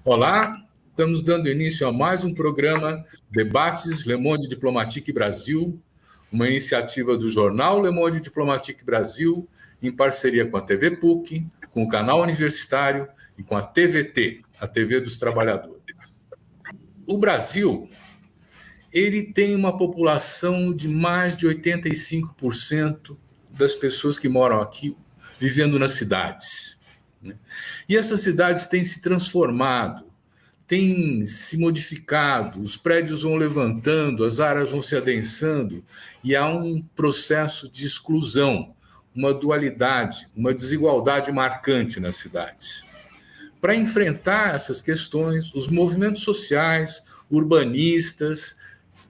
Olá, estamos dando início a mais um programa Debates Le Monde Diplomatique Brasil, uma iniciativa do jornal Le Monde Diplomatique Brasil, em parceria com a TV PUC, com o canal universitário e com a TVT, a TV dos Trabalhadores. O Brasil, ele tem uma população de mais de 85% das pessoas que moram aqui vivendo nas cidades. E essas cidades têm se transformado, têm se modificado, os prédios vão levantando, as áreas vão se adensando, e há um processo de exclusão, uma dualidade, uma desigualdade marcante nas cidades. Para enfrentar essas questões, os movimentos sociais, urbanistas,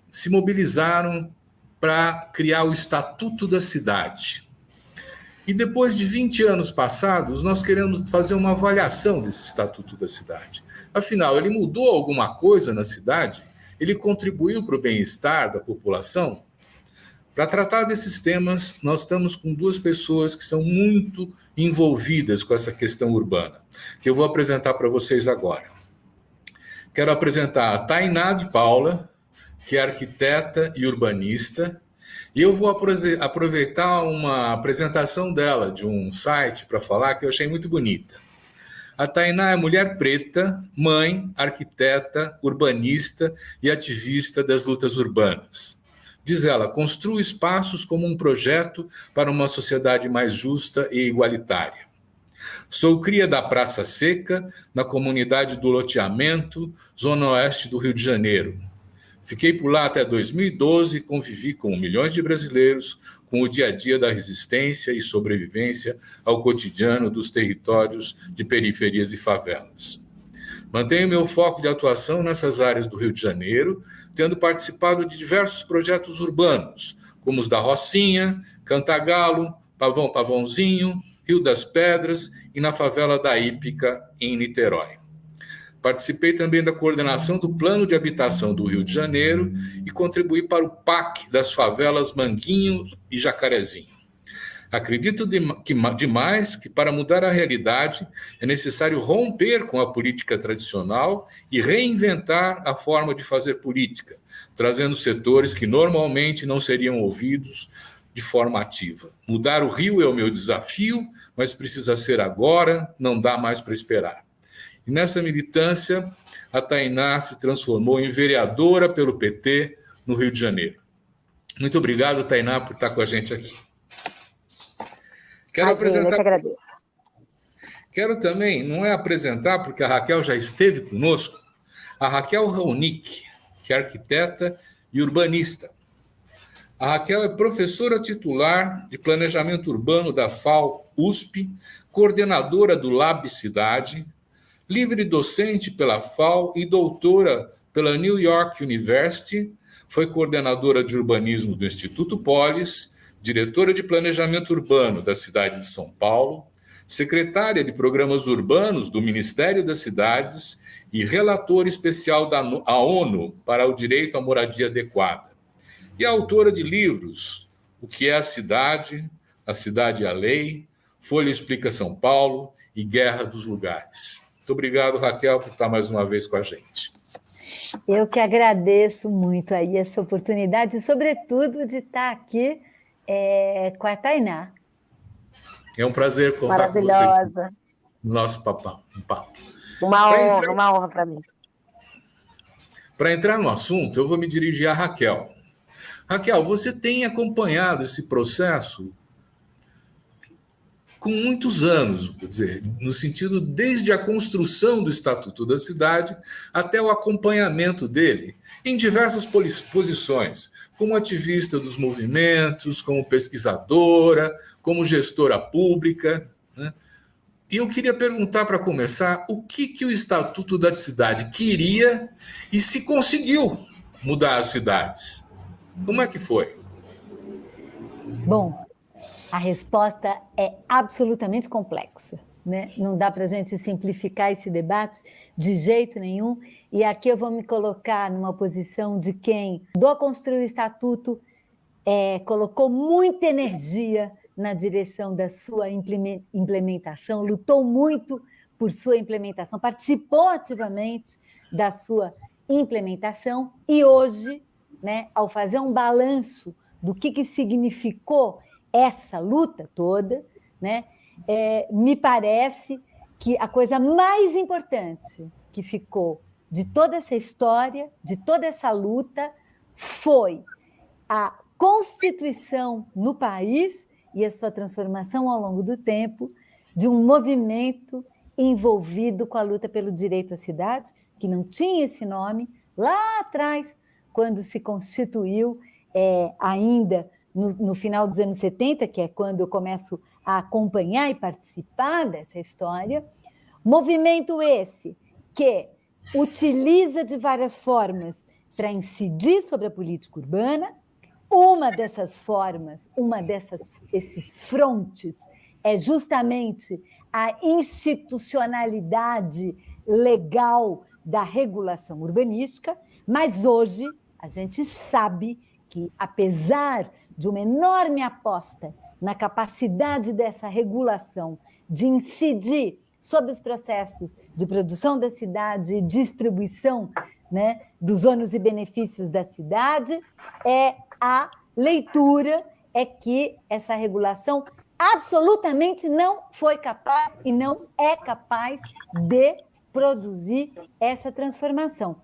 se mobilizaram para criar o Estatuto da Cidade. E depois de 20 anos passados, nós queremos fazer uma avaliação desse Estatuto da Cidade. Afinal, ele mudou alguma coisa na cidade? Ele contribuiu para o bem-estar da população? Para tratar desses temas, nós estamos com duas pessoas que são muito envolvidas com essa questão urbana, que eu vou apresentar para vocês agora. Quero apresentar a Tainá de Paula, que é arquiteta e urbanista, e eu vou aproveitar uma apresentação dela de um site para falar que eu achei muito bonita. A Tainá é mulher preta, mãe, arquiteta, urbanista e ativista das lutas urbanas. Diz ela, construo espaços como um projeto para uma sociedade mais justa e igualitária. Sou cria da Praça Seca, na comunidade do Loteamento, zona oeste do Rio de Janeiro. Fiquei por lá até 2012 e convivi com milhões de brasileiros com o dia a dia da resistência e sobrevivência ao cotidiano dos territórios de periferias e favelas. Mantenho meu foco de atuação nessas áreas do Rio de Janeiro, tendo participado de diversos projetos urbanos, como os da Rocinha, Cantagalo, Pavãozinho, Rio das Pedras e na favela da Ípica, em Niterói. Participei também da coordenação do Plano de Habitação do Rio de Janeiro e contribuí para o PAC das favelas Manguinho e Jacarezinho. Acredito demais que para mudar a realidade é necessário romper com a política tradicional e reinventar a forma de fazer política, trazendo setores que normalmente não seriam ouvidos de forma ativa. Mudar o Rio é o meu desafio, mas precisa ser agora, não dá mais para esperar. E nessa militância, a Tainá se transformou em vereadora pelo PT no Rio de Janeiro. Muito obrigado, Tainá, por estar com a gente aqui. Eu te agradeço. Quero também, não é apresentar, porque a Raquel já esteve conosco, a Raquel Raonic, que é arquiteta e urbanista. A Raquel é professora titular de Planejamento Urbano da FAO-USP, coordenadora do Lab Cidade, livre docente pela FAO e doutora pela New York University, foi coordenadora de urbanismo do Instituto Polis, diretora de planejamento urbano da cidade de São Paulo, secretária de programas urbanos do Ministério das Cidades e relatora especial da ONU para o direito à moradia adequada. E autora de livros O que é a Cidade e a Lei, Folha Explica São Paulo e Guerra dos Lugares. Muito obrigado, Raquel, por estar mais uma vez com a gente. Eu que agradeço muito aí essa oportunidade, e sobretudo de estar aqui com a Tainá. É um prazer contar com você no nosso papo. Uma honra para mim. Para entrar no assunto, eu vou me dirigir a Raquel. Raquel, você tem acompanhado esse processo com muitos anos, quer dizer, no sentido desde a construção do Estatuto da Cidade até o acompanhamento dele, em diversas posições, como ativista dos movimentos, como pesquisadora, como gestora pública, né? E eu queria perguntar, para começar, o que o Estatuto da Cidade queria e se conseguiu mudar as cidades. Como é que foi? Bom, a resposta é absolutamente complexa, né? Não dá para a gente simplificar esse debate de jeito nenhum. E aqui eu vou me colocar numa posição de quem, do construir o Estatuto, colocou muita energia na direção da sua implementação, lutou muito por sua implementação, participou ativamente da sua implementação e hoje, né, ao fazer um balanço do que significou essa luta toda, né, me parece que a coisa mais importante que ficou de toda essa história, de toda essa luta, foi a constituição no país e a sua transformação ao longo do tempo de um movimento envolvido com a luta pelo direito à cidade, que não tinha esse nome lá atrás, quando se constituiu, ainda no final dos anos 70, que é quando eu começo a acompanhar e participar dessa história. Movimento esse que utiliza de várias formas para incidir sobre a política urbana. Uma dessas formas, esses frontes, é justamente a institucionalidade legal da regulação urbanística, mas hoje a gente sabe que, apesar de uma enorme aposta na capacidade dessa regulação de incidir sobre os processos de produção da cidade e distribuição, né, dos ônus e benefícios da cidade, a leitura é que essa regulação absolutamente não foi capaz e não é capaz de produzir essa transformação.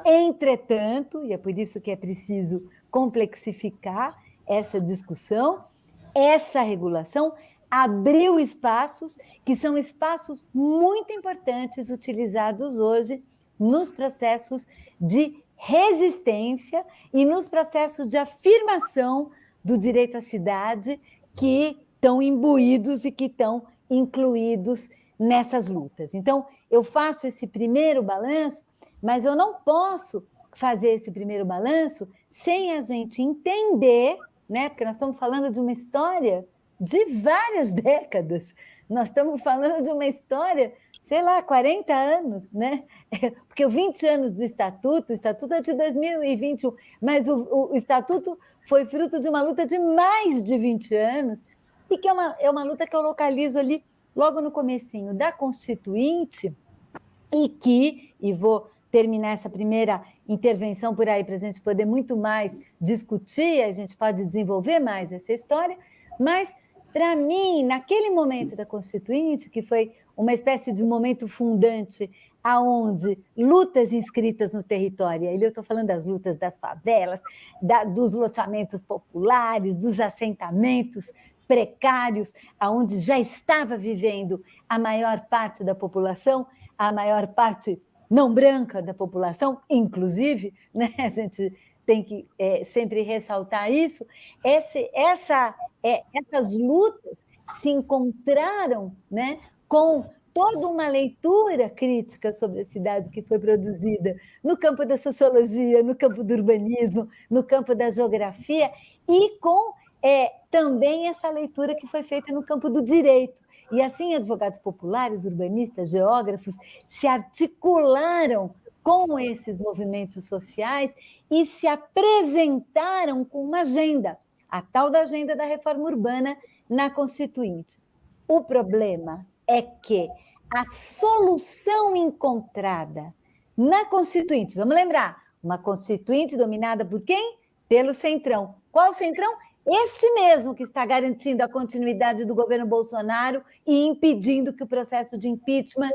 Entretanto, e é por isso que é preciso complexificar essa discussão, essa regulação abriu espaços que são espaços muito importantes utilizados hoje nos processos de resistência e nos processos de afirmação do direito à cidade que estão imbuídos e que estão incluídos nessas lutas. Então, eu faço esse primeiro balanço, mas eu não posso fazer esse primeiro balanço sem a gente entender, né? Porque nós estamos falando de uma história de várias décadas, nós estamos falando de uma história, sei lá, 40 anos, né? Porque os 20 anos do Estatuto, o Estatuto é de 2021, mas o Estatuto foi fruto de uma luta de mais de 20 anos, e que é uma luta que eu localizo ali logo no comecinho da Constituinte, e vou terminar essa primeira intervenção por aí para a gente poder muito mais discutir, a gente pode desenvolver mais essa história, mas, para mim, naquele momento da Constituinte, que foi uma espécie de momento fundante, aonde lutas inscritas no território, ali eu estou falando das lutas das favelas, dos loteamentos populares, dos assentamentos precários, aonde já estava vivendo a maior parte da população, a maior parte não branca da população, inclusive, né? A gente tem que sempre ressaltar isso. Essas lutas se encontraram, né, com toda uma leitura crítica sobre a cidade que foi produzida no campo da sociologia, no campo do urbanismo, no campo da geografia, e com também essa leitura que foi feita no campo do direito. E assim, advogados populares, urbanistas, geógrafos se articularam com esses movimentos sociais e se apresentaram com uma agenda, a tal da agenda da reforma urbana na Constituinte. O problema é que a solução encontrada na Constituinte, vamos lembrar, uma Constituinte dominada por quem? Pelo Centrão. Qual Centrão? Este mesmo que está garantindo a continuidade do governo Bolsonaro e impedindo que o processo de impeachment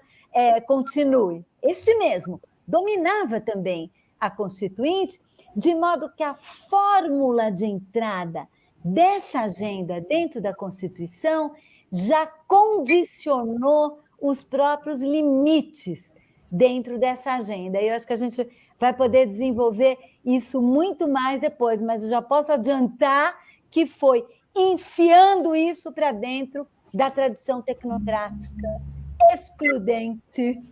continue. Este mesmo dominava também a Constituinte, de modo que a fórmula de entrada dessa agenda dentro da Constituição já condicionou os próprios limites dentro dessa agenda. E eu acho que a gente vai poder desenvolver isso muito mais depois, mas eu já posso adiantar que foi enfiando isso para dentro da tradição tecnocrática, excludente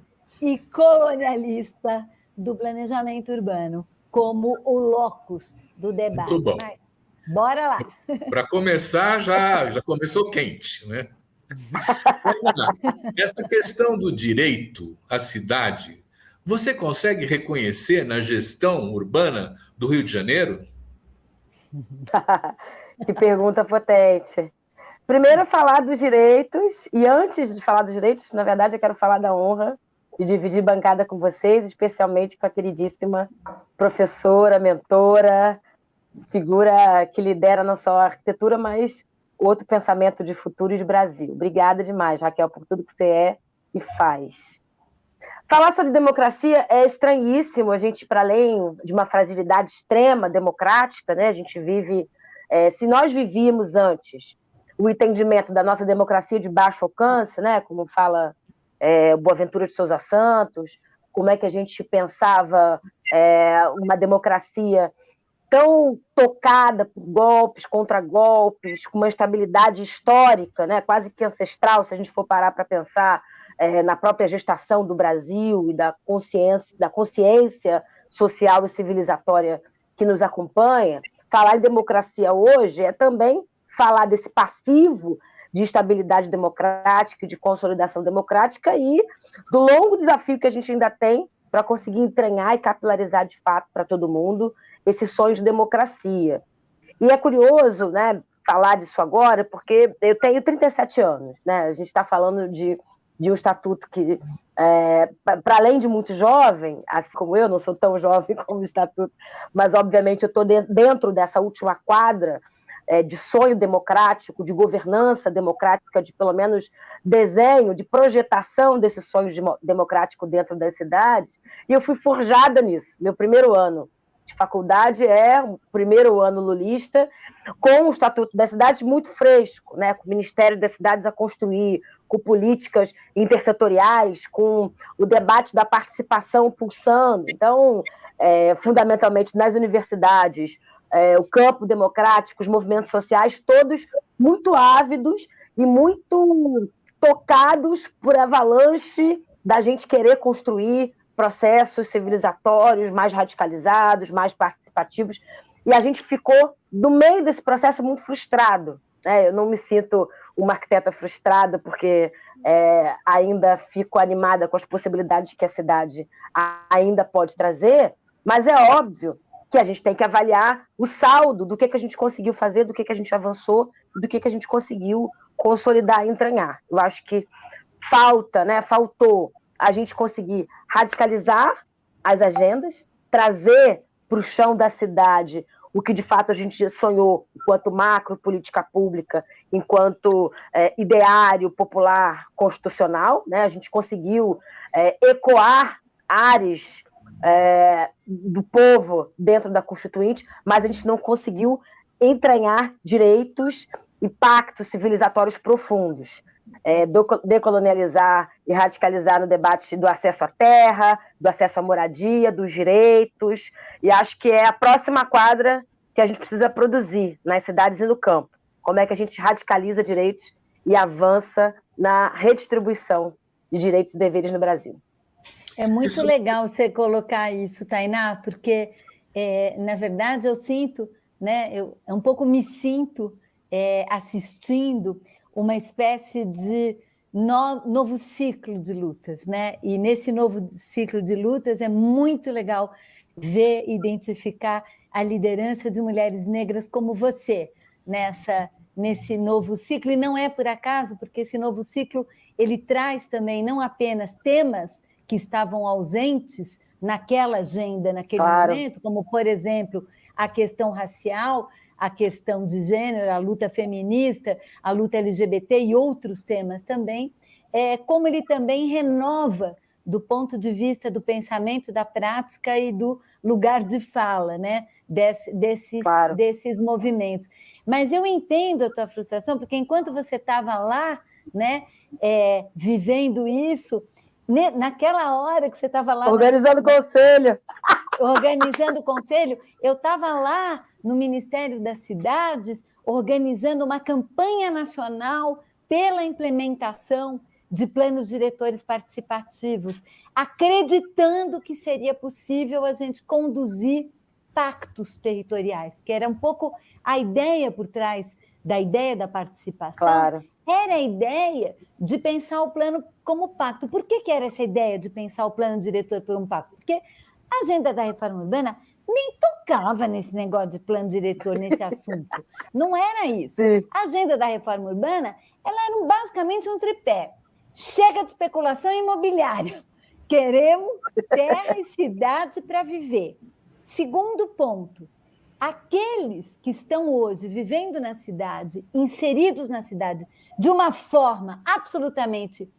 e colonialista do planejamento urbano, como o locus do debate. Muito bom. Mas, bora lá. Para começar, já começou quente, né? Essa questão do direito à cidade, você consegue reconhecer na gestão urbana do Rio de Janeiro? Que pergunta potente. Primeiro, falar dos direitos, e antes de falar dos direitos, na verdade, eu quero falar da honra de dividir bancada com vocês, especialmente com a queridíssima professora, mentora, figura que lidera não só a arquitetura, mas outro pensamento de futuro e de Brasil. Obrigada demais, Raquel, por tudo que você é e faz. Falar sobre democracia é estranhíssimo, a gente, para além de uma fragilidade extrema democrática, né, a gente vive, se nós vivíamos antes o entendimento da nossa democracia de baixo alcance, né, como fala Boaventura de Sousa Santos, como é que a gente pensava uma democracia tão tocada por golpes, contragolpes, com uma estabilidade histórica, né, quase que ancestral, se a gente for parar para pensar na própria gestação do Brasil e da consciência social e civilizatória que nos acompanha. Falar em democracia hoje é também falar desse passivo de estabilidade democrática, de consolidação democrática e do longo desafio que a gente ainda tem para conseguir entranhar e capilarizar de fato para todo mundo esse sonho de democracia. E é curioso, né, falar disso agora, porque eu tenho 37 anos, né? A gente está falando de um estatuto que, para além de muito jovem, assim como eu, não sou tão jovem como o estatuto, mas obviamente eu estou dentro dessa última quadra de sonho democrático, de governança democrática, de pelo menos desenho, de projetação desse sonho democrático dentro das cidades, e eu fui forjada nisso. Meu primeiro ano de faculdade é o primeiro ano lulista, com o Estatuto das Cidades muito fresco, né, com o Ministério das Cidades a construir, com políticas intersetoriais, com o debate da participação pulsando. Então, fundamentalmente nas universidades, o campo democrático, os movimentos sociais, todos muito ávidos e muito tocados por avalanche da gente querer construir processos civilizatórios mais radicalizados, mais participativos, e a gente ficou no meio desse processo muito frustrado, né? Eu não me sinto uma arquiteta frustrada, porque ainda fico animada com as possibilidades que a cidade ainda pode trazer, mas é óbvio que a gente tem que avaliar o saldo do que a gente conseguiu fazer, do que a gente avançou, do que a gente conseguiu consolidar e entranhar. Eu acho que faltou a gente conseguir radicalizar as agendas, trazer para o chão da cidade o que de fato a gente sonhou enquanto macro política pública, enquanto ideário popular constitucional, né? A gente conseguiu ecoar áreas do povo dentro da Constituinte, mas a gente não conseguiu entranhar direitos e pactos civilizatórios profundos. Decolonializar e radicalizar no debate do acesso à terra, do acesso à moradia, dos direitos, e acho que é a próxima quadra que a gente precisa produzir nas cidades e no campo. Como é que a gente radicaliza direitos e avança na redistribuição de direitos e deveres no Brasil. É muito legal você colocar isso, Tainá, porque, na verdade, eu sinto, né, eu um pouco me sinto assistindo uma espécie de novo ciclo de lutas, né? E nesse novo ciclo de lutas é muito legal ver e identificar a liderança de mulheres negras como você nesse novo ciclo. E não é por acaso, porque esse novo ciclo ele traz também não apenas temas que estavam ausentes naquela agenda, naquele momento, como, por exemplo, a questão racial, a questão de gênero, a luta feminista, a luta LGBT e outros temas também, como ele também renova do ponto de vista do pensamento, da prática e do lugar de fala, né? desses movimentos. Mas eu entendo a tua frustração, porque enquanto você estava lá, né, vivendo isso, naquela hora que você estava lá... Organizando o conselho, eu estava lá no Ministério das Cidades, organizando uma campanha nacional pela implementação de planos diretores participativos, acreditando que seria possível a gente conduzir pactos territoriais, que era um pouco a ideia por trás da ideia da participação. Claro. Era a ideia de pensar o plano como pacto. Por que era essa ideia de pensar o plano diretor por um pacto? Porque a agenda da reforma urbana nem tocava nesse negócio de plano diretor, nesse assunto. Não era isso. Sim. A agenda da reforma urbana, ela era basicamente um tripé. Chega de especulação imobiliária. Queremos terra e cidade para viver. Segundo ponto, aqueles que estão hoje vivendo na cidade, inseridos na cidade, de uma forma absolutamente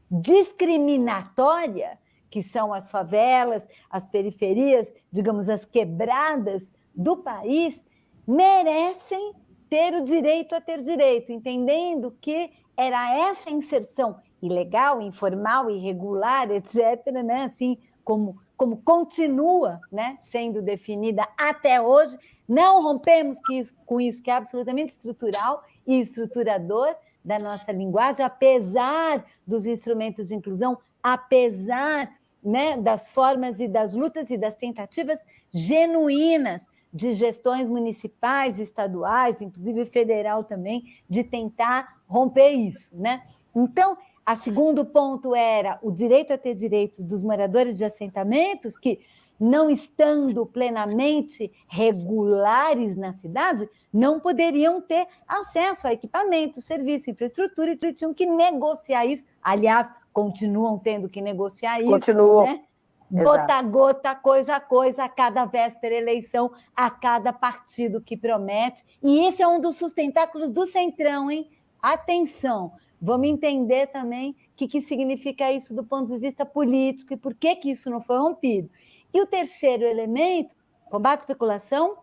discriminatória, que são as favelas, as periferias, digamos, as quebradas do país, merecem ter o direito a ter direito, entendendo que era essa inserção ilegal, informal, irregular, etc., né? Assim como continua, né, sendo definida até hoje. Não rompemos com isso, que é absolutamente estrutural e estruturador da nossa linguagem, apesar dos instrumentos de inclusão, apesar, né, das formas e das lutas e das tentativas genuínas de gestões municipais, estaduais, inclusive federal também, de tentar romper isso, né? Então, o segundo ponto era o direito a ter direitos dos moradores de assentamentos que, não estando plenamente regulares na cidade, não poderiam ter acesso a equipamento, serviço, infraestrutura, e tinham que negociar isso. Aliás, continuam tendo que negociar isso. Continuam. Né? Gota a gota, coisa a coisa, a cada véspera eleição, a cada partido que promete. E esse é um dos sustentáculos do Centrão, hein? Atenção! Vamos entender também o que significa isso do ponto de vista político e por que isso não foi rompido. E o terceiro elemento, combate à especulação,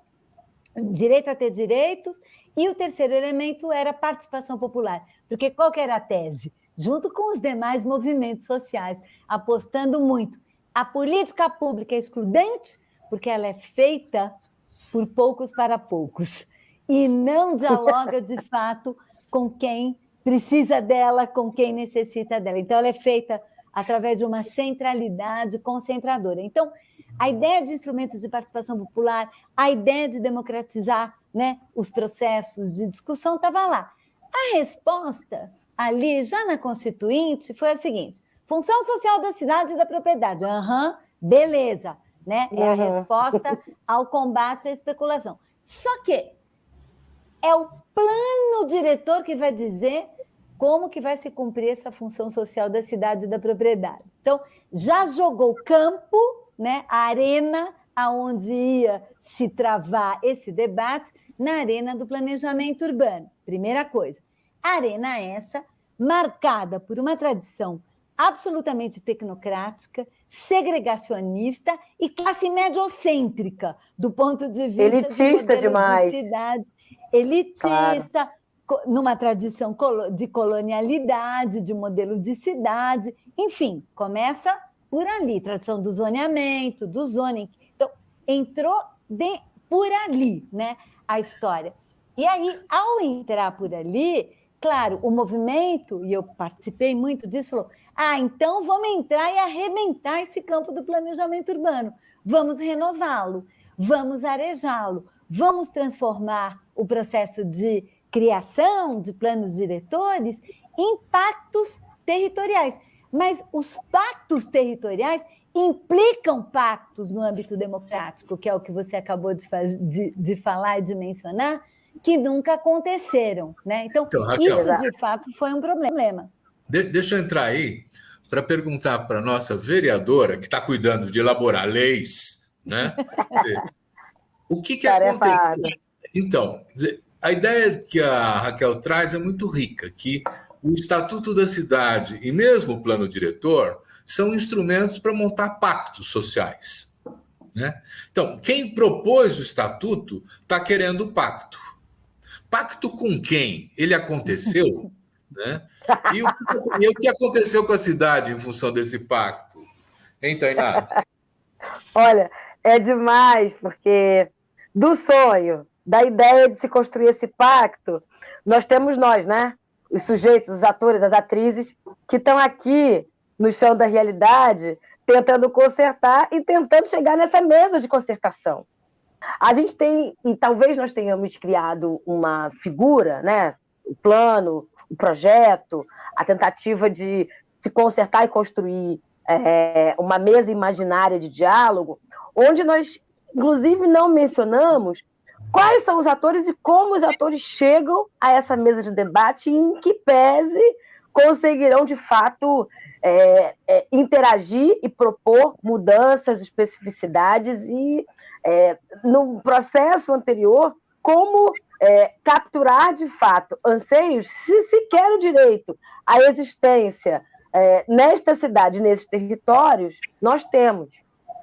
direito a ter direitos, e o terceiro elemento era a participação popular. Porque qual que era a tese? Junto com os demais movimentos sociais, apostando muito. A política pública é excludente porque ela é feita por poucos para poucos e não dialoga, de fato, com quem precisa dela, com quem necessita dela. Então, ela é feita através de uma centralidade concentradora. Então, a ideia de instrumentos de participação popular, a ideia de democratizar, né, os processos de discussão estava lá. A resposta ali, já na Constituinte, foi a seguinte: função social da cidade e da propriedade. Beleza, né? É a resposta ao combate à especulação. Só que é o plano diretor que vai dizer como que vai se cumprir essa função social da cidade e da propriedade. Então, já jogou campo, né, a arena aonde ia se travar esse debate, na arena do planejamento urbano. Primeira coisa, arena essa marcada por uma tradição absolutamente tecnocrática, segregacionista e classe mediocêntrica, do ponto de vista elitista de demais. De cidade, elitista, claro, numa tradição de colonialidade, de modelo de cidade, enfim, começa por ali, tradição do zoneamento, do zoning. Então, entrou por ali, né, a história. E aí, ao entrar por ali, claro, o movimento, e eu participei muito disso, falou: então vamos entrar e arrebentar esse campo do planejamento urbano, vamos renová-lo, vamos arejá-lo, vamos transformar o processo de criação de planos diretores em pactos territoriais. Mas os pactos territoriais implicam pactos no âmbito democrático, que é o que você acabou de falar e de mencionar, que nunca aconteceram, né? Então Raquel, isso, de fato, foi um problema. Deixa eu entrar aí para perguntar para a nossa vereadora, que está cuidando de elaborar leis, né? O que aconteceu? Então, a ideia que a Raquel traz é muito rica, que o Estatuto da Cidade e mesmo o Plano Diretor são instrumentos para montar pactos sociais, né? Então, quem propôs o Estatuto está querendo o pacto. Pacto com quem? Ele aconteceu? Né? E o que aconteceu com a cidade em função desse pacto? Hein, Tainá? Olha, é demais, porque do sonho, da ideia de se construir esse pacto, nós temos nós, né? Os sujeitos, os atores, as atrizes, que estão aqui no chão da realidade, tentando consertar e tentando chegar nessa mesa de concertação. A gente tem, e talvez nós tenhamos criado uma figura, né? O plano, o projeto, a tentativa de se consertar e construir uma mesa imaginária de diálogo, onde nós inclusive, não mencionamos quais são os atores e como os atores chegam a essa mesa de debate e em que pese conseguirão, de fato, interagir e propor mudanças, especificidades e, no processo anterior, como capturar, de fato, anseios, se quer o direito à existência nesta cidade, nesses territórios, nós temos.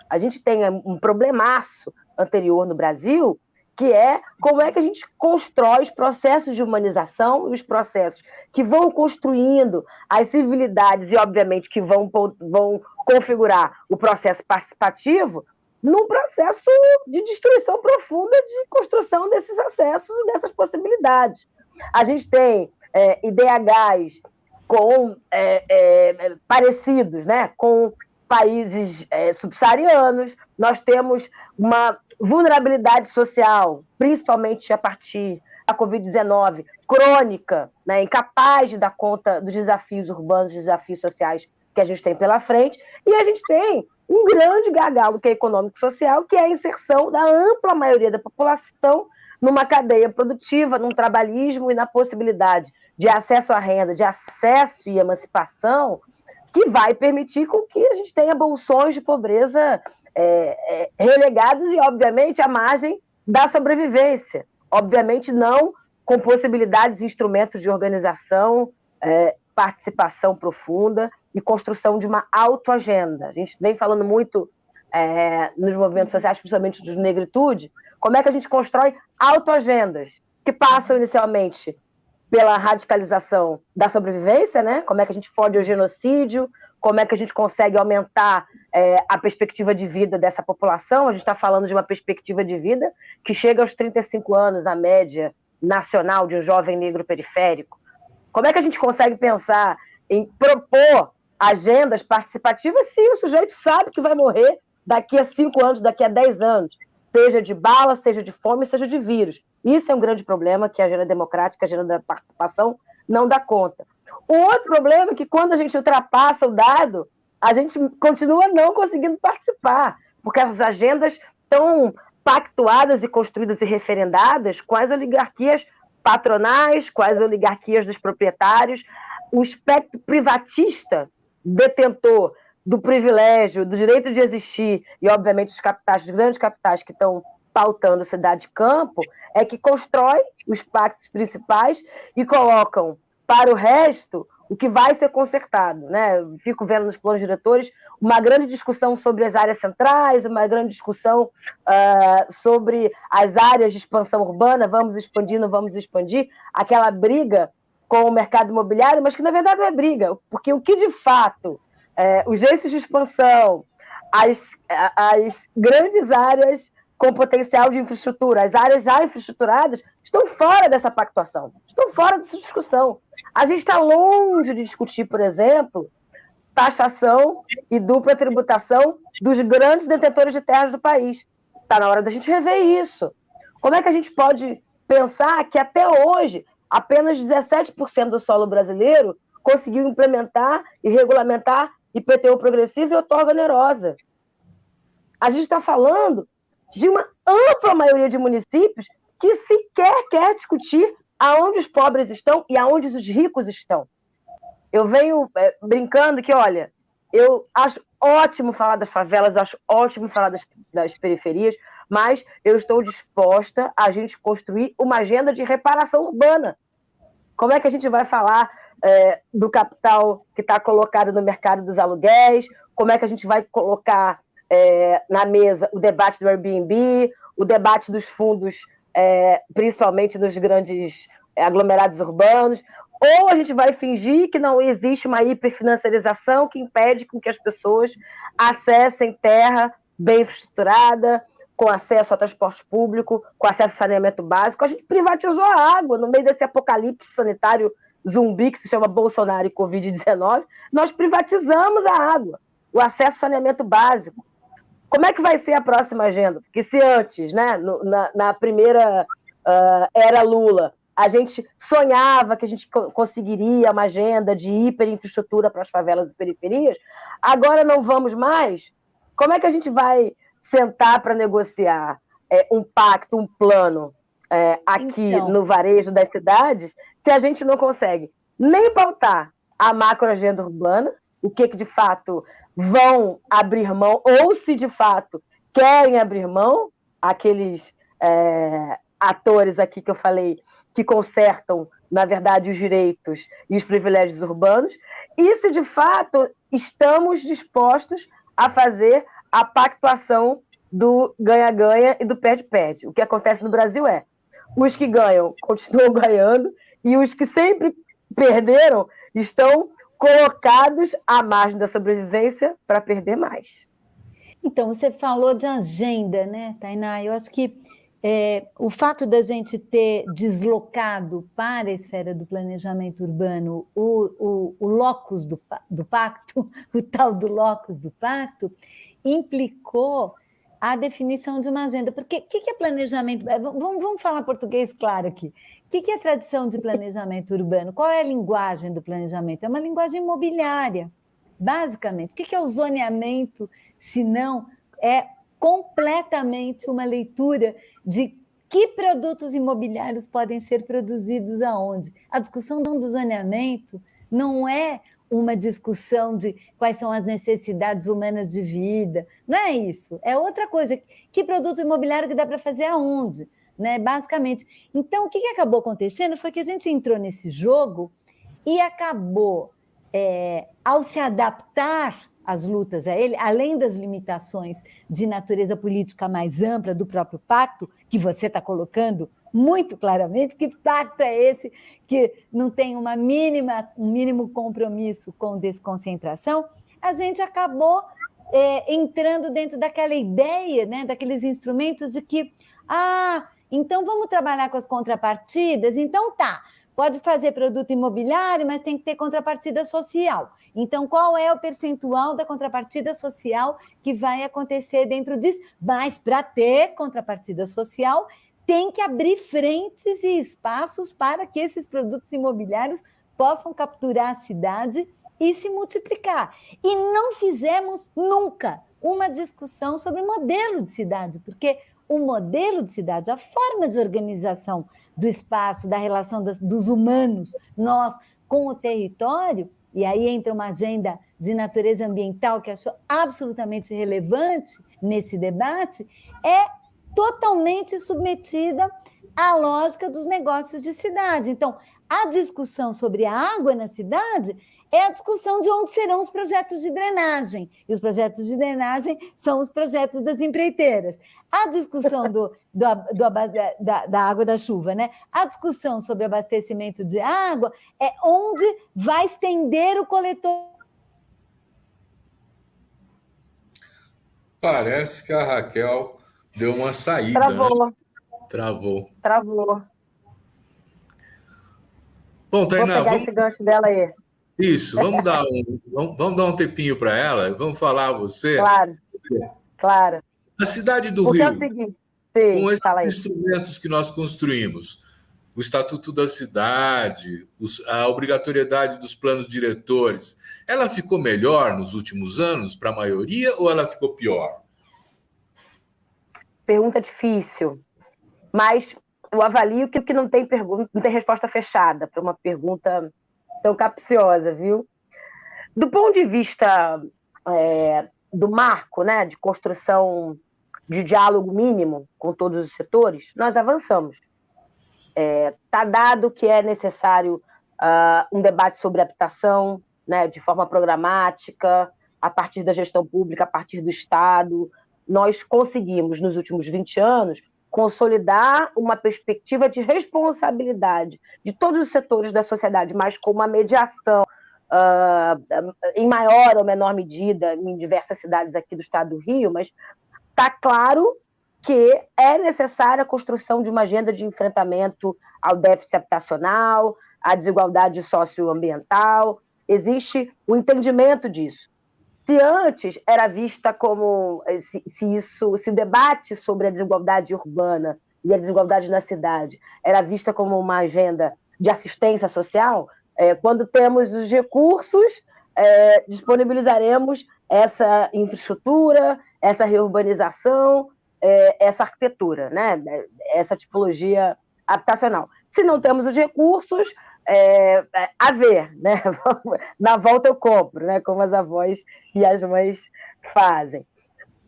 A gente tem um problemaço anterior no Brasil, que é como é que a gente constrói os processos de humanização e os processos que vão construindo as civilidades e, obviamente, que vão configurar o processo participativo num processo de destruição profunda de construção desses acessos e dessas possibilidades. A gente tem IDHs parecidos, né, com países subsaarianos, nós temos uma vulnerabilidade social, principalmente a partir da Covid-19, crônica, né, incapaz de dar conta dos desafios urbanos, dos desafios sociais que a gente tem pela frente, e a gente tem um grande gargalo que é econômico-social, que é a inserção da ampla maioria da população numa cadeia produtiva, num trabalhismo e na possibilidade de acesso à renda, de acesso e emancipação, que vai permitir com que a gente tenha bolsões de pobreza relegados e, obviamente, à margem da sobrevivência. Obviamente, não com possibilidades e instrumentos de organização, participação profunda e construção de uma autoagenda. A gente vem falando muito nos movimentos sociais, principalmente dos negritude, como é que a gente constrói autoagendas que passam inicialmente pela radicalização da sobrevivência, né? Como é que a gente fode o genocídio, como é que a gente consegue aumentar a perspectiva de vida dessa população. A gente está falando de uma perspectiva de vida que chega aos 35 anos, a média nacional de um jovem negro periférico. Como é que a gente consegue pensar em propor agendas participativas se o sujeito sabe que vai morrer daqui a 5 anos, daqui a 10 anos, seja de bala, seja de fome, seja de vírus? Isso é um grande problema que a agenda democrática, a agenda da participação, não dá conta. O outro problema é que quando a gente ultrapassa o dado, a gente continua não conseguindo participar, porque as agendas estão pactuadas e construídas e referendadas com as oligarquias patronais, com as oligarquias dos proprietários, o espectro privatista, detentor do privilégio, do direito de existir, e obviamente os capitais, os grandes capitais que estão pautando cidade e campo, é que constrói os pactos principais e colocam para o resto o que vai ser consertado, né? Eu fico vendo nos planos diretores uma grande discussão sobre as áreas centrais, uma grande discussão sobre as áreas de expansão urbana, vamos expandir, não vamos expandir, aquela briga com o mercado imobiliário, mas que na verdade não é briga, porque o que de fato os eixos de expansão, as grandes áreas com potencial de infraestrutura, as áreas já infraestruturadas, estão fora dessa pactuação, estão fora dessa discussão. A gente está longe de discutir, por exemplo, taxação e dupla tributação dos grandes detentores de terras do país. Está na hora da gente rever isso. Como é que a gente pode pensar que até hoje apenas 17% do solo brasileiro conseguiu implementar e regulamentar IPTU progressivo e outorga onerosa? A gente está falando de uma ampla maioria de municípios que sequer quer discutir aonde os pobres estão e aonde os ricos estão. Eu venho brincando que, olha, eu acho ótimo falar das favelas, eu acho ótimo falar das periferias, mas eu estou disposta a gente construir uma agenda de reparação urbana. Como é que a gente vai falar do capital que está colocado no mercado dos aluguéis? Como é que a gente vai colocar na mesa o debate do Airbnb, o debate dos fundos, principalmente nos grandes aglomerados urbanos? Ou a gente vai fingir que não existe uma hiperfinanciarização que impede com que as pessoas acessem terra bem infraestruturada, com acesso ao transporte público, com acesso ao saneamento básico? A gente privatizou a água no meio desse apocalipse sanitário zumbi que se chama Bolsonaro e Covid-19. Nós privatizamos a água, o acesso ao saneamento básico. Como é que vai ser a próxima agenda? Porque se antes, né, na primeira era Lula, a gente sonhava que a gente conseguiria uma agenda de hiperinfraestrutura para as favelas e periferias, agora não vamos mais? Como é que a gente vai sentar para negociar um pacto, um plano aqui no varejo das cidades, se a gente não consegue nem pautar a macroagenda urbana, o que de fato vão abrir mão, ou se de fato querem abrir mão, aqueles atores aqui que eu falei, que consertam, na verdade, os direitos e os privilégios urbanos, e se de fato estamos dispostos a fazer a pactuação do ganha-ganha e do perde-perde. O que acontece no Brasil os que ganham continuam ganhando e os que sempre perderam estão colocados à margem da sobrevivência para perder mais. Então, você falou de agenda, né, Tainá? Eu acho que o fato da gente ter deslocado para a esfera do planejamento urbano o locus do pacto, o tal do locus do pacto, implicou a definição de uma agenda. Porque o que é planejamento? Vamos falar português claro aqui. O que é tradição de planejamento urbano? Qual é a linguagem do planejamento? É uma linguagem imobiliária, basicamente. O que é o zoneamento, se não é completamente uma leitura de que produtos imobiliários podem ser produzidos aonde? A discussão do zoneamento não é uma discussão de quais são as necessidades humanas de vida, não é isso, é outra coisa. Que produto imobiliário que dá para fazer aonde? Né, basicamente. Então, o que acabou acontecendo foi que a gente entrou nesse jogo e acabou, ao se adaptar às lutas a ele, além das limitações de natureza política mais ampla do próprio pacto, que você está colocando muito claramente, que pacto é esse que não tem um mínimo compromisso com desconcentração, a gente acabou entrando dentro daquela ideia, né, daqueles instrumentos de que então vamos trabalhar com as contrapartidas, então pode fazer produto imobiliário, mas tem que ter contrapartida social. Então, qual é o percentual da contrapartida social que vai acontecer dentro disso? Mas, para ter contrapartida social, tem que abrir frentes e espaços para que esses produtos imobiliários possam capturar a cidade e se multiplicar. E não fizemos nunca uma discussão sobre modelo de cidade, porque o modelo de cidade, a forma de organização do espaço, da relação dos humanos, nós com o território, e aí entra uma agenda de natureza ambiental que achou absolutamente relevante nesse debate, é totalmente submetida à lógica dos negócios de cidade. Então, a discussão sobre a água na cidade é a discussão de onde serão os projetos de drenagem. E os projetos de drenagem são os projetos das empreiteiras. A discussão da água da chuva, né? A discussão sobre abastecimento de água é onde vai estender o coletor. Parece que a Raquel deu uma saída. Travou. Né? Travou. Bom, Tainá, vamos pegar esse gancho dela aí. Isso, vamos dar um tempinho para ela, vamos falar a você. Claro. A cidade do Rio, é o seguinte, com esses instrumentos que nós construímos, o Estatuto da Cidade, a obrigatoriedade dos planos diretores, ela ficou melhor nos últimos anos para a maioria ou ela ficou pior? Pergunta difícil, mas eu avalio que não tem resposta fechada para uma pergunta tão capciosa, viu? Do ponto de vista do marco, né, de construção de diálogo mínimo com todos os setores, nós avançamos. Está dado que é necessário um debate sobre habitação, né, de forma programática, a partir da gestão pública, a partir do Estado. Nós conseguimos, nos últimos 20 anos, consolidar uma perspectiva de responsabilidade de todos os setores da sociedade, mas com uma mediação em maior ou menor medida em diversas cidades aqui do estado do Rio, mas está claro que é necessária a construção de uma agenda de enfrentamento ao déficit habitacional, à desigualdade socioambiental. Existe o entendimento disso. Se antes era vista como se o debate sobre a desigualdade urbana e a desigualdade na cidade era vista como uma agenda de assistência social, quando temos os recursos, disponibilizaremos essa infraestrutura, essa reurbanização, essa arquitetura, né? Essa tipologia habitacional. Se não temos os recursos, a ver, né? Na volta eu compro, né? Como as avós e as mães fazem.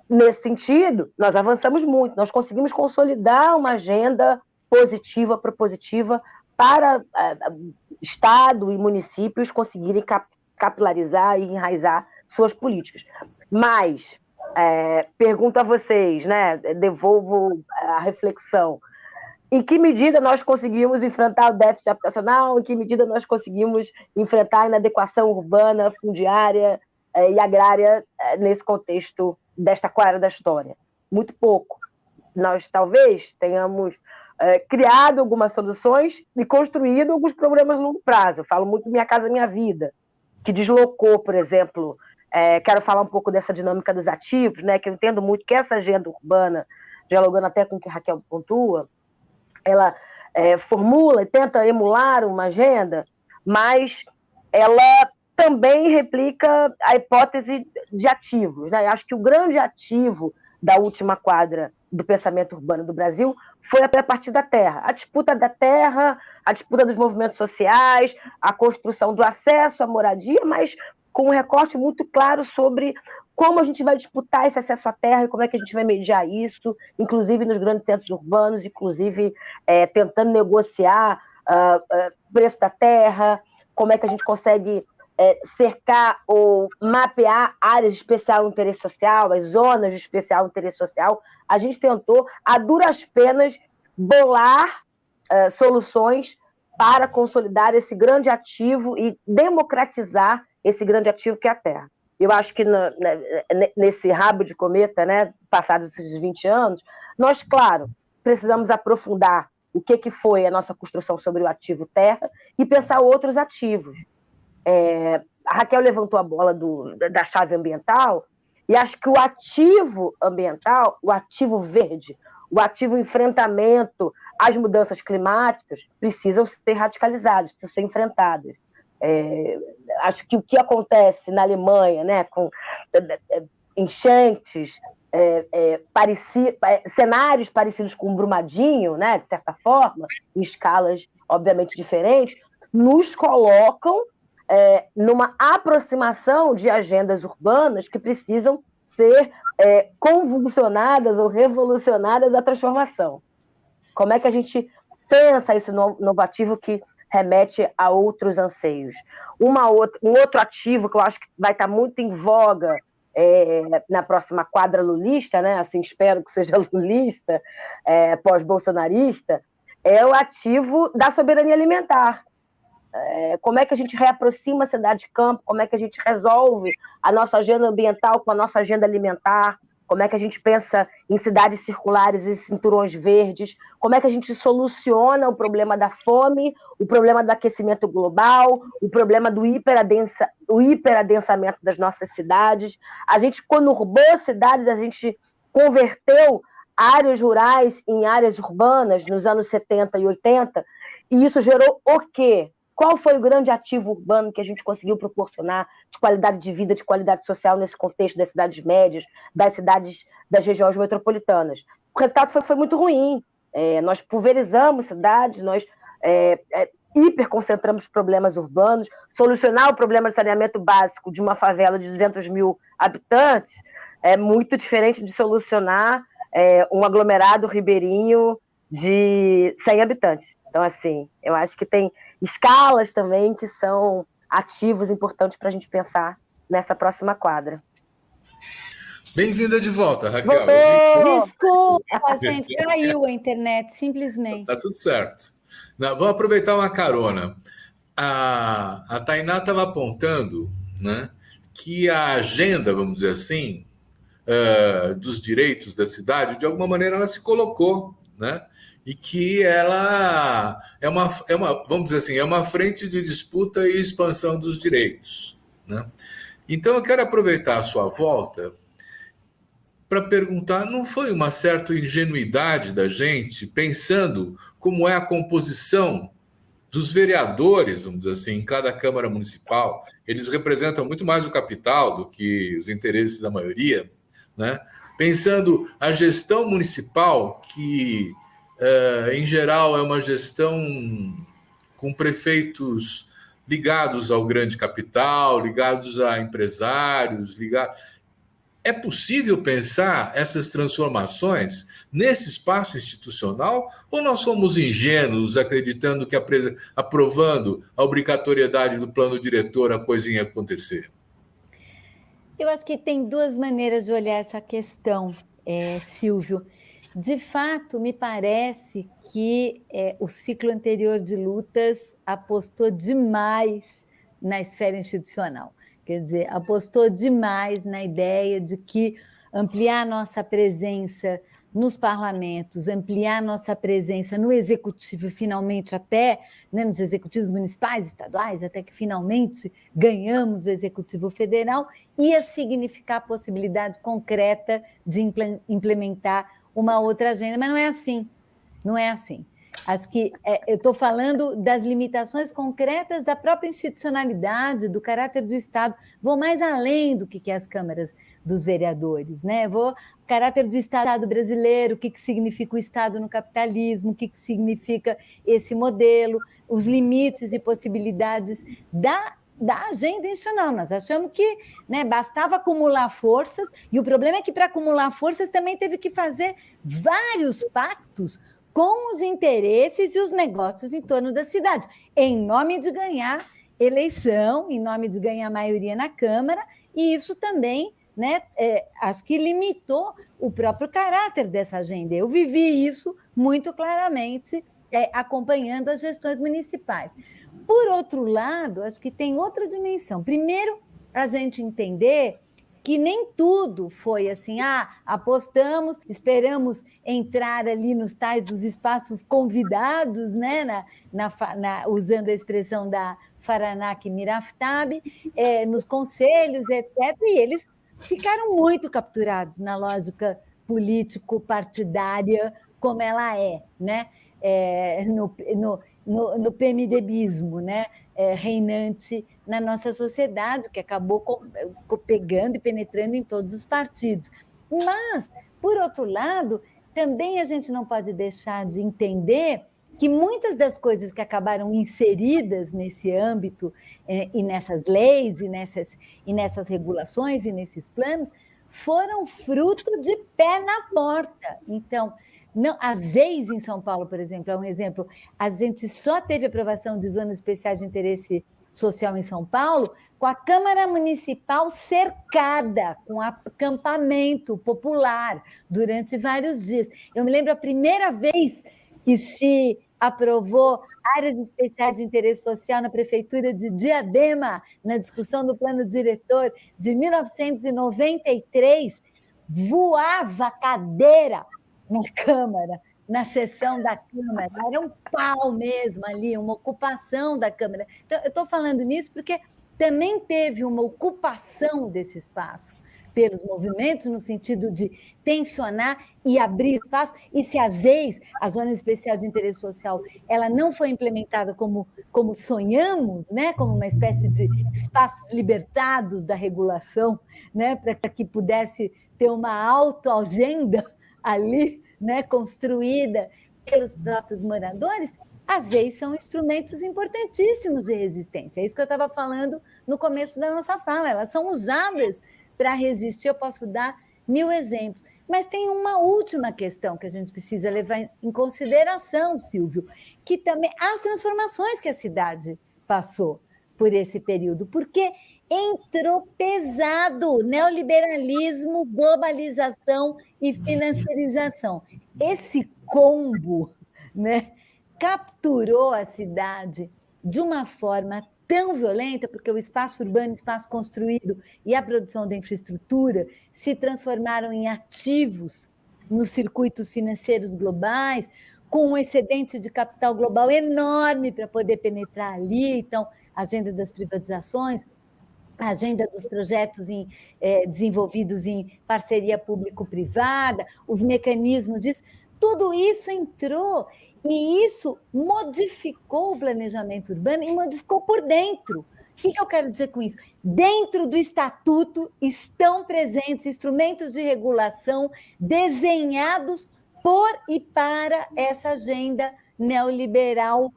Nesse sentido, nós avançamos muito, nós conseguimos consolidar uma agenda positiva, propositiva, para Estado e municípios conseguirem capilarizar e enraizar suas políticas. Mas, pergunto a vocês, né? Devolvo a reflexão. Em que medida nós conseguimos enfrentar o déficit habitacional? Em que medida nós conseguimos enfrentar a inadequação urbana, fundiária e agrária nesse contexto desta quadra da história? Muito pouco. Nós talvez tenhamos criado algumas soluções e construído alguns programas a longo prazo. Eu falo muito Minha Casa Minha Vida, que deslocou, por exemplo, quero falar um pouco dessa dinâmica dos ativos, né, que eu entendo muito que essa agenda urbana, dialogando até com o que a Raquel pontua, ela formula e tenta emular uma agenda, mas ela também replica a hipótese de ativos, né? Eu acho que o grande ativo da última quadra do pensamento urbano do Brasil foi a partir da terra. A disputa da terra, a disputa dos movimentos sociais, a construção do acesso à moradia, mas com um recorte muito claro sobre como a gente vai disputar esse acesso à terra e como é que a gente vai mediar isso, inclusive nos grandes centros urbanos, inclusive tentando negociar o preço da terra, como é que a gente consegue cercar ou mapear áreas de especial interesse social, as zonas de especial interesse social. A gente tentou, a duras penas, bolar soluções para consolidar esse grande ativo e democratizar esse grande ativo que é a terra. Eu acho que nesse rabo de cometa, né, passados esses 20 anos, nós, claro, precisamos aprofundar o que foi a nossa construção sobre o ativo terra e pensar outros ativos. A Raquel levantou a bola da chave ambiental, e acho que o ativo ambiental, o ativo verde, o ativo enfrentamento às mudanças climáticas precisam ser radicalizados, precisam ser enfrentados. Acho que o que acontece na Alemanha, né, com enchentes, cenários parecidos com Brumadinho, né, de certa forma, em escalas obviamente diferentes, nos colocam numa aproximação de agendas urbanas que precisam ser convulsionadas ou revolucionadas à transformação. Como é que a gente pensa esse novo ativo que remete a outros anseios? Um outro ativo que eu acho que vai estar muito em voga na próxima quadra lulista, né? Assim, espero que seja lulista, pós-bolsonarista, é o ativo da soberania alimentar. Como é que a gente reaproxima a cidade-campo, como é que a gente resolve a nossa agenda ambiental com a nossa agenda alimentar, como é que a gente pensa em cidades circulares e cinturões verdes, como é que a gente soluciona o problema da fome, o problema do aquecimento global, o problema do hiperadensamento das nossas cidades. A gente conurbou cidades, a gente converteu áreas rurais em áreas urbanas nos anos 70 e 80, e isso gerou o quê? Qual foi o grande ativo urbano que a gente conseguiu proporcionar de qualidade de vida, de qualidade social nesse contexto das cidades médias, das cidades das regiões metropolitanas? O resultado foi muito ruim. Nós pulverizamos cidades, nós hiperconcentramos problemas urbanos. Solucionar o problema de saneamento básico de uma favela de 200 mil habitantes é muito diferente de solucionar um aglomerado ribeirinho de 100 habitantes. Então, assim, eu acho que tem escalas também que são ativos importantes para a gente pensar nessa próxima quadra. Bem-vinda de volta, Raquel. Desculpa, gente, caiu a internet, simplesmente. Tá tudo certo. Vamos aproveitar uma carona. A Tainá estava apontando, né, que a agenda, vamos dizer assim, dos direitos da cidade, de alguma maneira ela se colocou, né? E que ela vamos dizer assim, é uma frente de disputa e expansão dos direitos, né? Então eu quero aproveitar a sua volta para perguntar, não foi uma certa ingenuidade da gente, pensando como é a composição dos vereadores, vamos dizer assim, em cada Câmara Municipal? Eles representam muito mais o capital do que os interesses da maioria, né? Pensando a gestão municipal, que, em geral, é uma gestão com prefeitos ligados ao grande capital, ligados a empresários, É possível pensar essas transformações nesse espaço institucional? Ou nós somos ingênuos, acreditando que aprovando a obrigatoriedade do plano diretor a coisa ia acontecer? Eu acho que tem duas maneiras de olhar essa questão, Silvio. De fato, me parece que o ciclo anterior de lutas apostou demais na esfera institucional. Quer dizer, apostou demais na ideia de que ampliar nossa presença nos parlamentos, ampliar nossa presença no executivo, finalmente até, né, nos executivos municipais, estaduais, até que finalmente ganhamos o executivo federal, ia significar a possibilidade concreta de implementar uma outra agenda, mas não é assim, não é assim. Acho que eu estou falando das limitações concretas da própria institucionalidade, do caráter do Estado. Vou mais além do que as câmaras dos vereadores, né? Vou caráter do Estado brasileiro, o que significa o Estado no capitalismo, o que significa esse modelo, os limites e possibilidades da agenda institucional. Nós achamos que, né, bastava acumular forças, e o problema é que, para acumular forças, também teve que fazer vários pactos com os interesses e os negócios em torno da cidade, em nome de ganhar eleição, em nome de ganhar maioria na Câmara, e isso também, né, acho que limitou o próprio caráter dessa agenda. Eu vivi isso muito claramente, acompanhando as gestões municipais. Por outro lado, acho que tem outra dimensão. Primeiro, a gente entender que nem tudo foi assim, apostamos, esperamos entrar ali nos tais dos espaços convidados, né, usando a expressão da Faranak Miraftab, nos conselhos, etc., e eles ficaram muito capturados na lógica político-partidária como ela é, né? No PMDBismo, né? Reinante na nossa sociedade, que acabou pegando e penetrando em todos os partidos. Mas, por outro lado, também a gente não pode deixar de entender que muitas das coisas que acabaram inseridas nesse âmbito, e nessas leis, e nessas regulações, e nesses planos, foram fruto de pé na porta. Então, não, as EIs em São Paulo, por exemplo, é um exemplo. A gente só teve aprovação de zonas especiais de interesse social em São Paulo com a Câmara Municipal cercada, com acampamento popular durante vários dias. Eu me lembro a primeira vez que se aprovou áreas especiais de interesse social na Prefeitura de Diadema, na discussão do plano diretor de 1993, voava a cadeira na Câmara, na sessão da Câmara, era um pau mesmo ali, uma ocupação da Câmara. Então, eu estou falando nisso porque também teve uma ocupação desse espaço pelos movimentos, no sentido de tensionar e abrir espaço, e se a ZEIS, a Zona Especial de Interesse Social, ela não foi implementada como sonhamos, né? Como uma espécie de espaços libertados da regulação, né? Para que pudesse ter uma autoagenda ali, né, construída pelos próprios moradores, as leis são instrumentos importantíssimos de resistência. É isso que eu estava falando no começo da nossa fala. Elas são usadas para resistir. Eu posso dar 1000 exemplos. Mas tem uma última questão que a gente precisa levar em consideração, Silvio, que também as transformações que a cidade passou por esse período, porque entrou pesado neoliberalismo, globalização e financiarização. Esse combo, né, capturou a cidade de uma forma tão violenta, porque o espaço urbano, o espaço construído e a produção da infraestrutura se transformaram em ativos nos circuitos financeiros globais, com um excedente de capital global enorme para poder penetrar ali. Então, a agenda das privatizações, a agenda dos projetos desenvolvidos em parceria público-privada, os mecanismos disso, tudo isso entrou e isso modificou o planejamento urbano e modificou por dentro. O que eu quero dizer com isso? Dentro do Estatuto estão presentes instrumentos de regulação desenhados por e para essa agenda neoliberal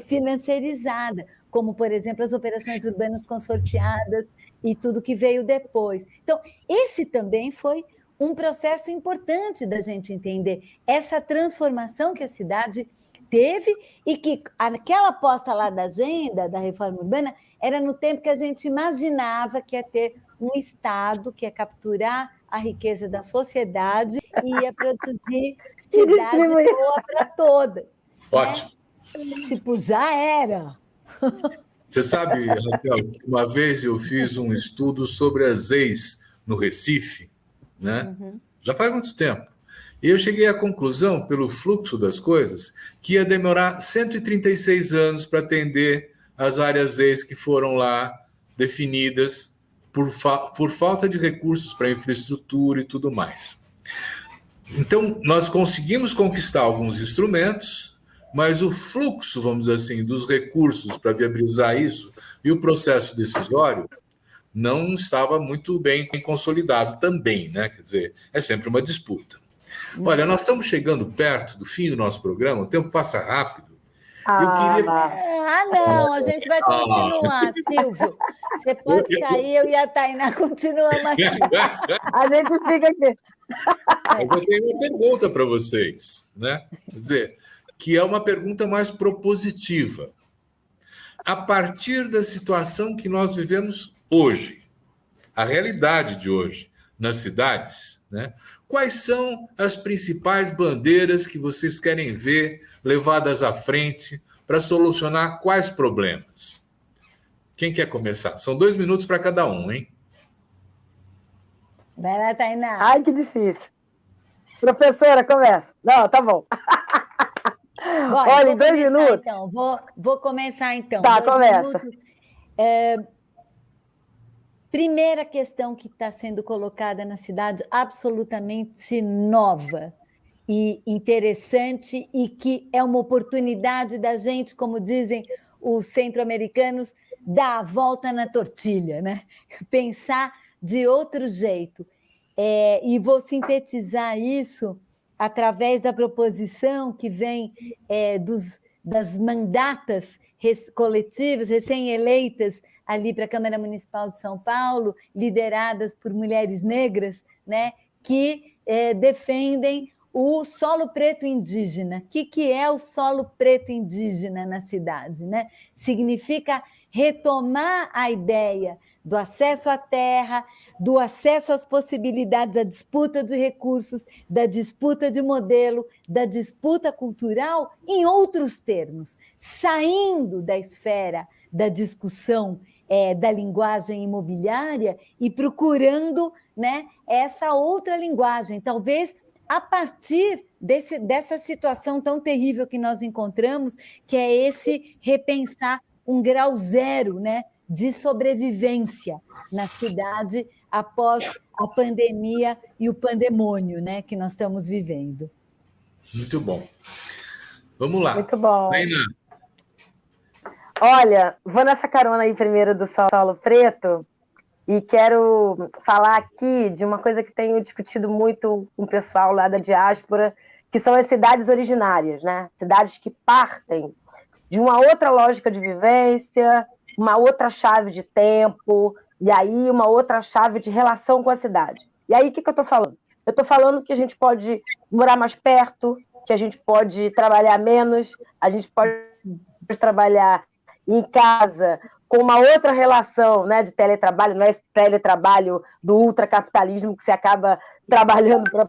financeirizada, como, por exemplo, as operações urbanas consorciadas e tudo que veio depois. Então, esse também foi um processo importante da gente entender essa transformação que a cidade teve e que aquela aposta lá da agenda da reforma urbana era no tempo que a gente imaginava que ia ter um Estado que ia capturar a riqueza da sociedade e ia produzir cidade boa para todas. Ótimo. Né? Tipo, já era. Você sabe, Raquel, que uma vez eu fiz um estudo sobre as ex no Recife, né? Já faz muito tempo. E eu cheguei à conclusão, pelo fluxo das coisas, que ia demorar 136 anos para atender as áreas ex que foram lá definidas por falta de recursos para infraestrutura e tudo mais. Então, nós conseguimos conquistar alguns instrumentos, mas o fluxo, vamos dizer assim, dos recursos para viabilizar isso e o processo decisório não estava muito bem consolidado também, né? Quer dizer, é sempre uma disputa. Olha, nós estamos chegando perto do fim do nosso programa, o tempo passa rápido. Não, a gente vai continuar, Silvio. Você pode sair, eu e a Tainá continuamos aqui. A gente fica aqui. Eu tenho uma pergunta para vocês, né? Quer dizer, que é uma pergunta mais propositiva. A partir da situação que nós vivemos hoje, a realidade de hoje nas cidades, né? Quais são as principais bandeiras que vocês querem ver levadas à frente para solucionar quais problemas? Quem quer começar? São 2 minutos para cada um, hein? Vai lá, Tainá. Ai, que difícil. Professora, começa. Não, tá bom. Olha, em 2 minutos. Então. Vou começar, então. Tá, começa. Primeira questão que está sendo colocada na cidade, absolutamente nova e interessante, e que é uma oportunidade da gente, como dizem os centro-americanos, dar a volta na tortilha, né? Pensar de outro jeito. E vou sintetizar isso através da proposição que vem das mandatas coletivas, recém-eleitas, ali para a Câmara Municipal de São Paulo, lideradas por mulheres negras, né, que defendem o solo preto indígena. O que é o solo preto indígena na cidade? Né? Significa retomar a ideia do acesso à terra, do acesso às possibilidades, da disputa de recursos, da disputa de modelo, da disputa cultural, em outros termos, saindo da esfera da discussão da linguagem imobiliária e procurando, né, essa outra linguagem, talvez a partir dessa situação tão terrível que nós encontramos, que é esse repensar um grau zero, né, de sobrevivência na cidade após a pandemia e o pandemônio, né, que nós estamos vivendo. Muito bom. Vamos lá. Muito bom. Tainá. Olha, vou nessa carona aí primeiro do solo preto e quero falar aqui de uma coisa que tenho discutido muito com o pessoal lá da diáspora, que são as cidades originárias, né? Cidades que partem de uma outra lógica de vivência, uma outra chave de tempo, e aí uma outra chave de relação com a cidade. E aí, o que eu estou falando? Eu estou falando que a gente pode morar mais perto, que a gente pode trabalhar menos, a gente pode trabalhar em casa com uma outra relação, né, de teletrabalho, não é esse teletrabalho do ultracapitalismo que você acaba trabalhando para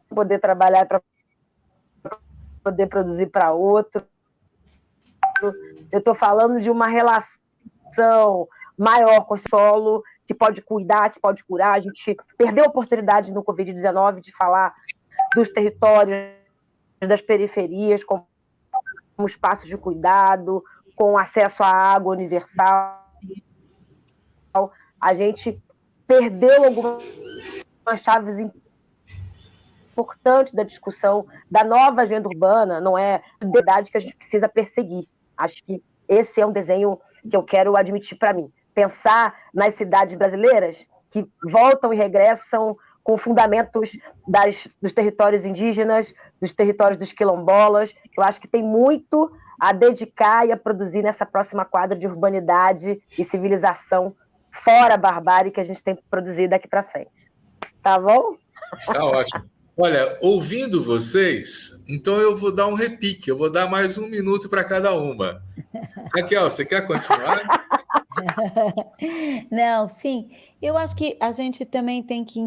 poder trabalhar, para poder produzir para outro. Eu estou falando de uma relação maior com o solo, que pode cuidar, que pode curar. A gente perdeu a oportunidade no Covid-19 de falar dos territórios, das periferias, como espaços de cuidado, com acesso à água universal. A gente perdeu algumas chaves importantes da discussão da nova agenda urbana, não é a verdade que a gente precisa perseguir. Acho que esse é um desenho que eu quero admitir para mim. Pensar nas cidades brasileiras que voltam e regressam com fundamentos dos territórios indígenas, dos territórios dos quilombolas. Eu acho que tem muito a dedicar e a produzir nessa próxima quadra de urbanidade e civilização fora a barbárie que a gente tem que produzir daqui para frente. Tá bom? Tá ótimo. Olha, ouvindo vocês, então eu vou dar um repique, eu vou dar mais 1 minuto para cada uma. Raquel, você quer continuar? Não, sim. Eu acho que a gente também tem que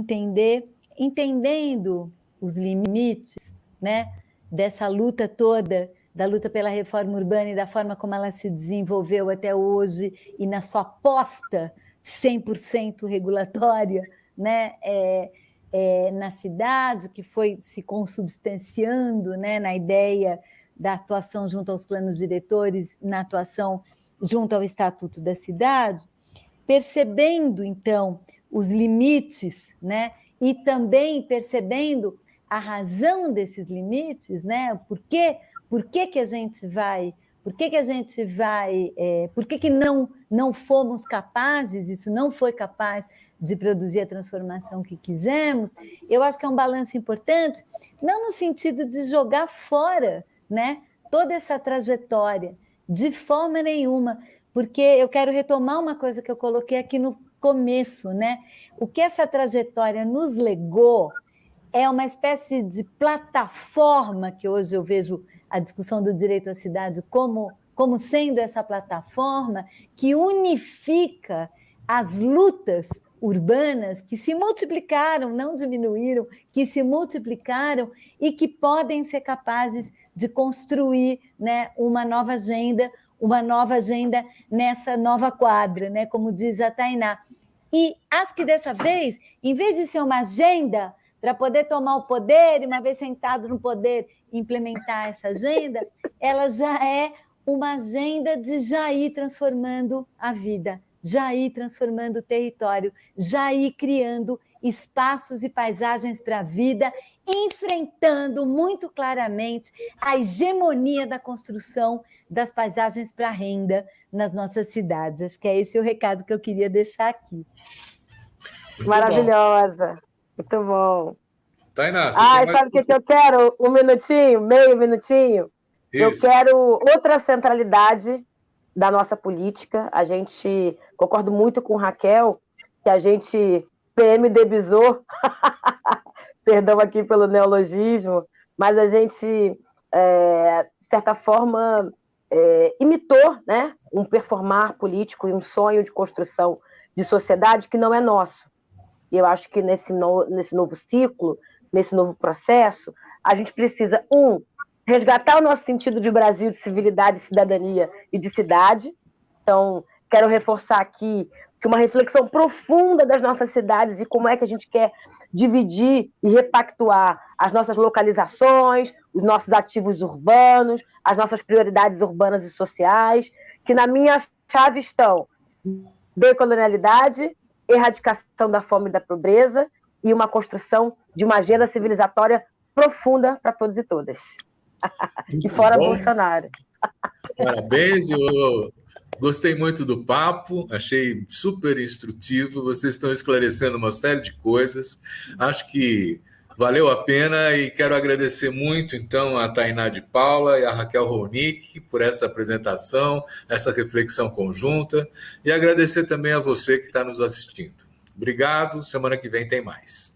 entendendo os limites, né, dessa luta toda, da luta pela reforma urbana e da forma como ela se desenvolveu até hoje e na sua aposta 100% regulatória, né, na cidade, que foi se consubstanciando, né, na ideia da atuação junto aos planos diretores, na atuação junto ao Estatuto da Cidade, percebendo, então, os limites, né, e também percebendo a razão desses limites, né, por que a gente vai, por que não fomos capazes, isso não foi capaz de produzir a transformação que quisemos. Eu acho que é um balanço importante, não no sentido de jogar fora, né, toda essa trajetória, de forma nenhuma, porque eu quero retomar uma coisa que eu coloquei aqui no começo, né? O que essa trajetória nos legou é uma espécie de plataforma, que hoje eu vejo a discussão do direito à cidade como sendo essa plataforma que unifica as lutas urbanas que se multiplicaram, não diminuíram, que se multiplicaram e que podem ser capazes de construir, né, uma nova agenda nessa nova quadra, né, como diz a Tainá. E acho que dessa vez, em vez de ser uma agenda para poder tomar o poder e, uma vez sentado no poder, implementar essa agenda, ela já é uma agenda de já ir transformando a vida, já ir transformando o território, já ir criando espaços e paisagens para a vida, enfrentando muito claramente a hegemonia da construção das paisagens para a renda nas nossas cidades. Acho que é esse o recado que eu queria deixar aqui. Muito maravilhosa, bom. muito bom. Tainá, sabe o que eu quero? Meio minutinho? Isso. Eu quero outra centralidade da nossa política. A gente, concordo muito com Raquel, que a gente PMDBizou, perdão aqui pelo neologismo, mas a gente, de certa forma, imitou, né, um performar político e um sonho de construção de sociedade que não é nosso. E eu acho que nesse novo ciclo, nesse novo processo, a gente precisa, resgatar o nosso sentido de Brasil, de civilidade, cidadania e de cidade. Então, quero reforçar aqui que uma reflexão profunda das nossas cidades e como é que a gente quer dividir e repactuar as nossas localizações, os nossos ativos urbanos, as nossas prioridades urbanas e sociais, que na minha chave estão decolonialidade, erradicação da fome e da pobreza e uma construção de uma agenda civilizatória profunda para todos e todas. E fora Bolsonaro. Parabéns, eu gostei muito do papo, achei super instrutivo, vocês estão esclarecendo uma série de coisas, acho que valeu a pena e quero agradecer muito, então, a Tainá de Paula e a Raquel Ronick por essa apresentação, essa reflexão conjunta e agradecer também a você que está nos assistindo. Obrigado, semana que vem tem mais.